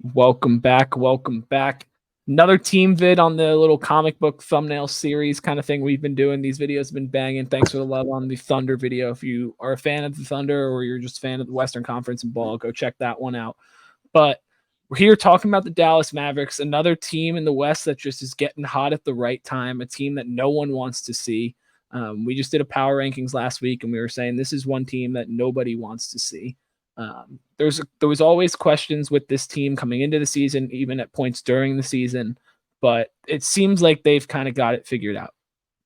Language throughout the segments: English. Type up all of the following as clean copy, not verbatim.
Welcome back. Welcome back. Another team vid on the little comic book thumbnail series kind of thing we've been doing. These videos have been banging. Thanks for the love on the Thunder video. If you are a fan of the Thunder or you're just a fan of the Western Conference and ball, go check that one out. But we're here talking about the Dallas Mavericks, another team in the West that just is getting hot at the right time, a team that no one wants to see. We just did a power rankings last week, and we were saying this is one team that nobody wants to see. There was always questions with this team coming into the season, even at points during the season, but it seems like they've kind of got it figured out.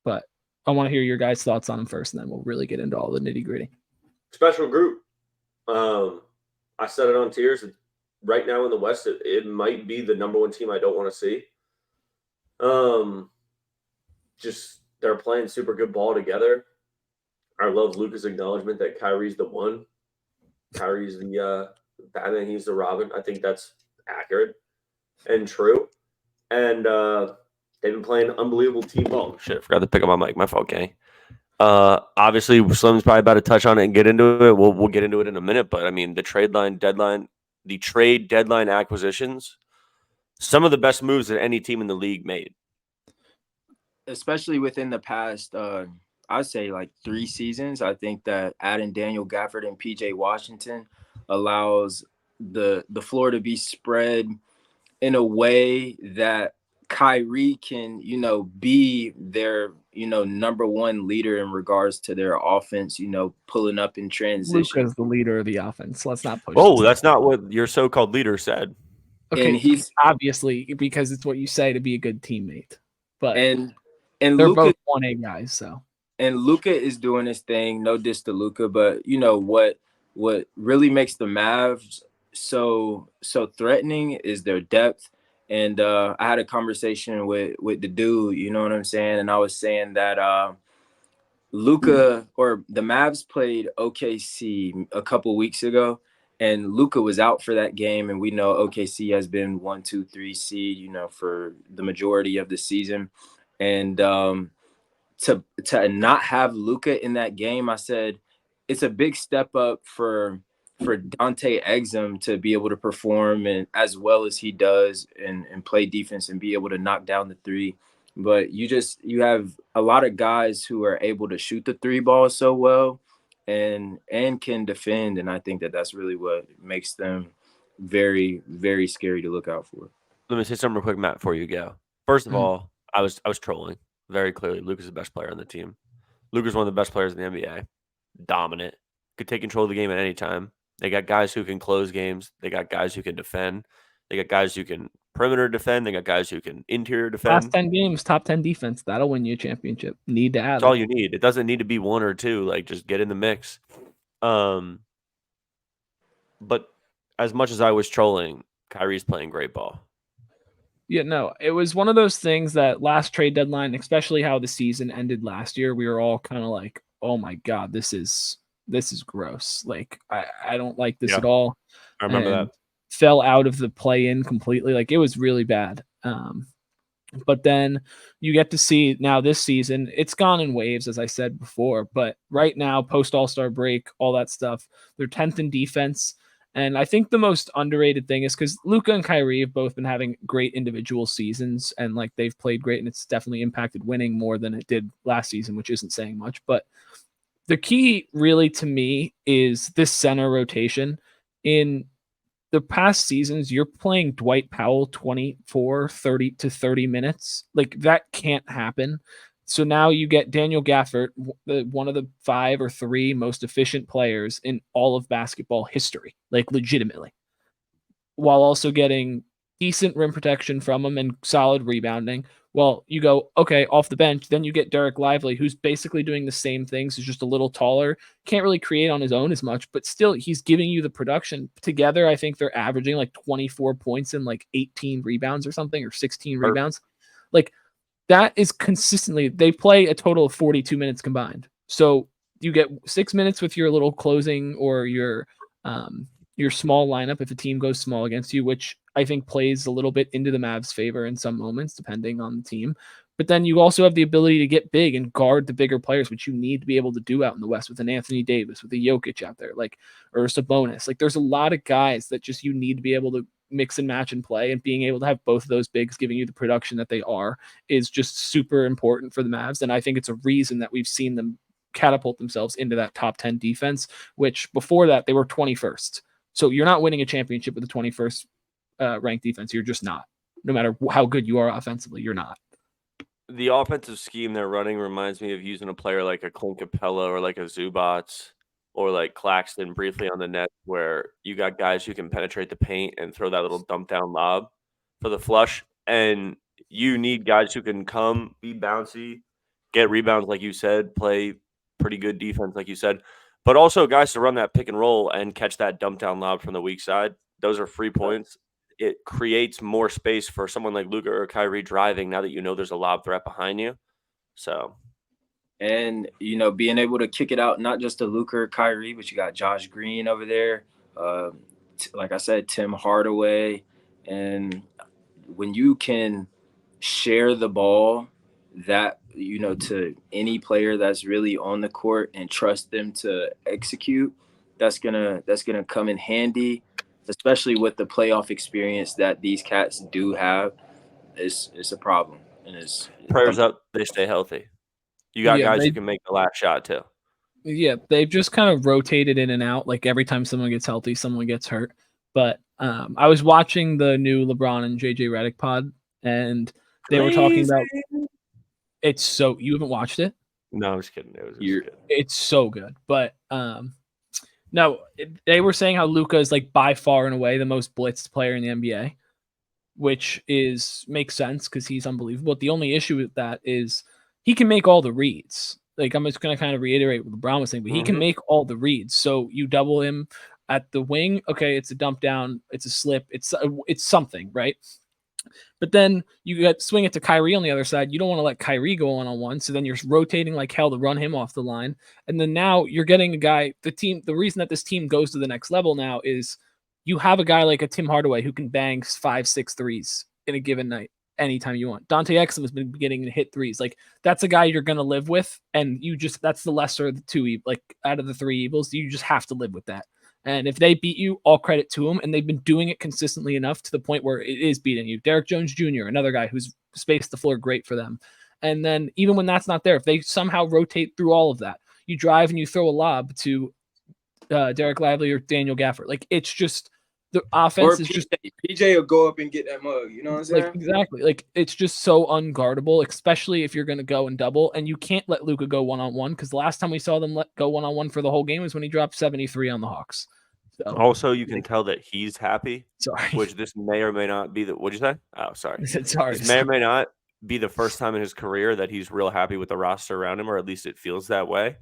But I want to hear your guys' thoughts on them first, and then we'll really get into all the nitty gritty. Special group. I said it on Tiers. Right now in the West, it might be the number one team I don't want to see. Just they're playing super good ball together. I love Luka's acknowledgement that Kyrie's the one. Kyrie's the Batman, he's the Robin. I think that's accurate and true. And they've been playing unbelievable team ball. Shit, I forgot to pick up my mic. My fault, gang. Obviously, Slim's probably about to touch on it and get into it. We'll get into it in a minute. But I mean, the trade deadline acquisitions, some of the best moves that any team in the league made. Especially within the past, I'd say like 3 seasons. I think that adding Daniel Gafford and PJ Washington allows the floor to be spread in a way that Kyrie can, be their, number one leader in regards to their offense, pulling up in transition. Luka's the leader of the offense. Let's not push. Oh, that's not what your so-called leader said. Okay, and he's obviously because it's what you say to be a good teammate. But and they're Luka, both 1A guys, so. And Luka is doing his thing. No diss to Luka, but what really makes the Mavs so threatening is their depth. And I had a conversation with the dude, you know what I'm saying? And I was saying that Luka or the Mavs played OKC a couple weeks ago, and Luka was out for that game. And we know OKC has been 1, 2, 3 seed, for the majority of the season. And to not have Luka in that game, I said it's a big step up for Dante Exum to be able to perform and as well as he does and play defense and be able to knock down the three. But you have a lot of guys who are able to shoot the three ball so well and can defend, and I think that that's really what makes them very, very scary to look out for. Let me say something real quick, Matt, before you go. First of all, I was trolling very clearly. Luka's the best player on the team. Luka's one of the best players in the NBA. Dominant. Could take control of the game at any time. They got guys who can close games. They got guys who can defend. They got guys who can perimeter defend. They got guys who can interior defend. Last 10 games, top 10 defense. That'll win you a championship. Need to add That's all you need. It doesn't need to be 1 or 2. Like, just get in the mix. But as much as I was trolling, Kyrie's playing great ball. Yeah, no, it was one of those things that last trade deadline, especially how the season ended last year, we were all kind of like, oh my God, this is gross. Like, I don't like this at all. I remember that. Fell out of the play-in completely. Like, it was really bad. But then you get to see now this season, it's gone in waves, as I said before. But right now, post All-Star break, all that stuff, they're 10th in defense. And I think the most underrated thing is because Luka and Kyrie have both been having great individual seasons and like they've played great and it's definitely impacted winning more than it did last season, which isn't saying much. But the key really to me is this center rotation. In the past seasons, you're playing Dwight Powell 24, 30 to 30 minutes. Like that can't happen. So now you get Daniel Gafford, one of the 5 or 3 most efficient players in all of basketball history, like legitimately, while also getting decent rim protection from him and solid rebounding. Well, you go, okay, off the bench, then you get Derek Lively, who's basically doing the same things. He's just a little taller, can't really create on his own as much, but still he's giving you the production. Together, I think they're averaging like 24 points and like 18 rebounds or something, or 16 rebounds. Like, that is consistently, they play a total of 42 minutes combined. So you get 6 minutes with your little closing or your small lineup if a team goes small against you, which I think plays a little bit into the Mavs' favor in some moments, depending on the team. But then you also have the ability to get big and guard the bigger players, which you need to be able to do out in the West with an Anthony Davis, with a Jokic out there, like, or a Sabonis. Like, there's a lot of guys that just you need to be able to mix and match and play, and being able to have both of those bigs giving you the production that they are is just super important for the Mavs. And I think it's a reason that we've seen them catapult themselves into that top 10 defense, which before that they were 21st. So you're not winning a championship with the 21st ranked defense. You're just not. No matter how good you are offensively, you're not. The offensive scheme they're running reminds me of using a player like a Clint Capella or like a Zubats or like Claxton briefly on the net, where you got guys who can penetrate the paint and throw that little dump down lob for the flush. And you need guys who can come, be bouncy, get rebounds, like you said, play pretty good defense, like you said, but also guys to run that pick and roll and catch that dump down lob from the weak side. Those are free points. It creates more space for someone like Luka or Kyrie driving now that you know there's a lob threat behind you. So, and being able to kick it out, not just to Luka or Kyrie, but you got Josh Green over there. Like I said, Tim Hardaway. And when you can share the ball that, to any player that's really on the court and trust them to execute, that's gonna come in handy, especially with the playoff experience that these cats do have. It's a problem. And it's prayers up, they stay healthy. You got guys who can make the last shot too. Yeah, they've just kind of rotated in and out. Like every time someone gets healthy, someone gets hurt. But I was watching the new LeBron and JJ Redick pod, and they were talking about it's so you haven't watched it? No, I was kidding. It was good. It's so good. But no, they were saying how Luka is like by far and away the most blitzed player in the NBA, which makes sense because he's unbelievable. The only issue with that is he can make all the reads. Like I'm just going to kind of reiterate what LeBron was saying, but he can make all the reads. So you double him at the wing. Okay, it's a dump down, it's a slip, it's something, right? But then you swing it to Kyrie on the other side. You don't want to let Kyrie go one-on-one. So then you're rotating like hell to run him off the line. And then now you're getting a guy, the reason that this team goes to the next level now is you have a guy like a Tim Hardaway who can bang 5-6 threes in a given night anytime you want. Dante Exum has been getting to hit threes. Like that's a guy you're going to live with. And that's the lesser of the two, like out of the three evils, you just have to live with that. And if they beat you, all credit to them. And they've been doing it consistently enough to the point where it is beating you. Derek Jones Jr., another guy who's spaced the floor great for them. And then even when that's not there, if they somehow rotate through all of that, you drive and you throw a lob to Derek Lively or Daniel Gafford. Like it's just the offense is just PJ will go up and get that mug. You know what I'm saying? Like, exactly. Like it's just so unguardable, especially if you're going to go and double. And you can't let Luka go one-on-one because the last time we saw them let go one-on-one for the whole game was when he dropped 73 on the Hawks. So, also, you can tell that he's happy. Sorry. Which this may or may not be what'd you say? Oh, sorry. Sorry. This may or may not be the first time in his career that he's real happy with the roster around him, or at least it feels that way.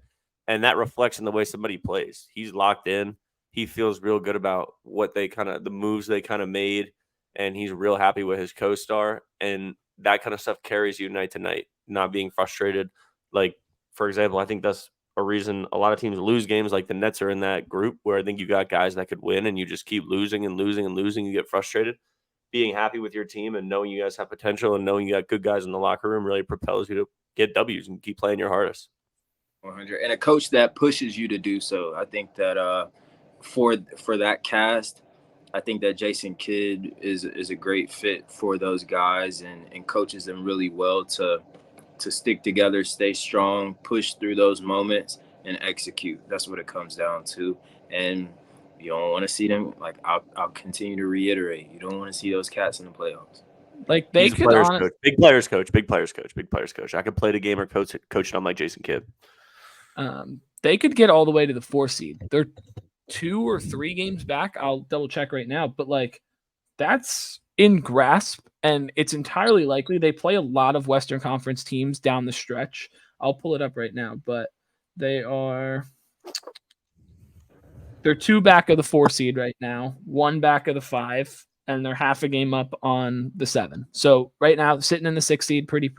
And that reflects in the way somebody plays. He's locked in. He feels real good about the moves they kind of made, and he's real happy with his co-star. And that kind of stuff carries you night to night, not being frustrated. Like, for example, I think that's a reason a lot of teams lose games. Like the Nets are in that group where I think you got guys that could win, and you just keep losing and losing and losing. You get frustrated. Being happy with your team and knowing you guys have potential and knowing you got good guys in the locker room really propels you to get W's and keep playing your hardest. 100. And a coach that pushes you to do so. I think that for that cast, I think that Jason Kidd is a great fit for those guys and coaches them really well to stick together, stay strong, push through those moments, and execute. That's what it comes down to. And you don't want to see them, like I'll continue to reiterate, you don't want to see those cats in the playoffs. Like they could coach. Big players coach. I could play the game or coach it on like Jason Kidd. They could get all the way to the 4 seed. They're 2 or 3 games back. I'll double check right now, but like that's in grasp, and it's entirely likely. They play a lot of Western Conference teams down the stretch. I'll pull it up right now, but they're 2 back of the 4 seed right now, 1 back of the 5, and they're half a game up on the 7. So right now, sitting in the 6 seed, pretty.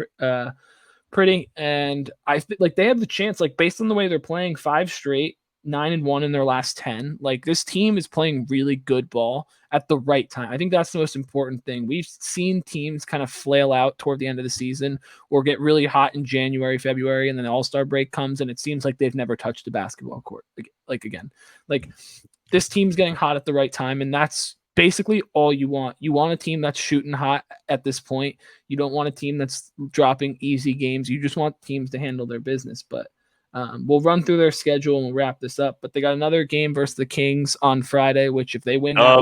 And I think like they have the chance, like based on the way they're playing, 5 straight, 9-1 in their last 10. Like this team is playing really good ball at the right time. I think that's the most important thing. We've seen teams kind of flail out toward the end of the season or get really hot in January, February, and then the All-Star break comes and it seems like they've never touched a basketball court like again. Like this team's getting hot at the right time, and that's basically all you want. You want a team that's shooting hot at this point. You don't want a team that's dropping easy games. You just want teams to handle their business. But we'll run through their schedule and we'll wrap this up. But they got another game versus the Kings on Friday, which if they win that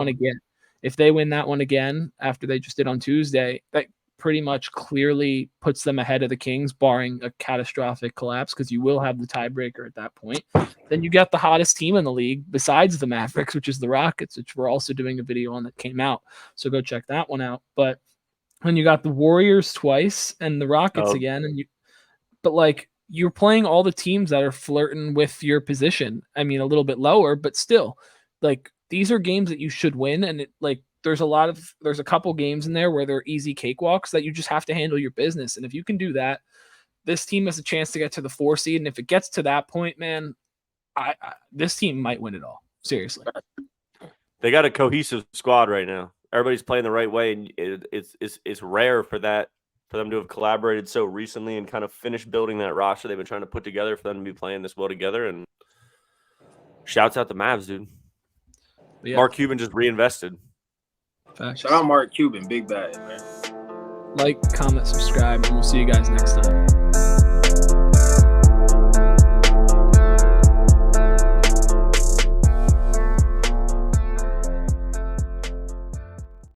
one again, after they just did on Tuesday, that pretty much clearly puts them ahead of the Kings, barring a catastrophic collapse, because you will have the tiebreaker at that point. Then you got the hottest team in the league besides the Mavericks, which is the Rockets, which we're also doing a video on that came out. So go check that one out. But when you got the Warriors twice and the Rockets again, but like you're playing all the teams that are flirting with your position. I mean, a little bit lower, but still, like these are games that you should win. And there's a couple games in there where they're easy cakewalks that you just have to handle your business. And if you can do that, this team has a chance to get to the 4 seed. And if it gets to that point, man, this team might win it all. Seriously. They got a cohesive squad right now. Everybody's playing the right way, and it's rare for them to have collaborated so recently and kind of finished building that roster they've been trying to put together for them to be playing this well together. And shouts out to Mavs, dude. Yeah. Mark Cuban just reinvested. Facts. Shout out Mark Cuban, big bad, man. Like, comment, subscribe, and we'll see you guys next time.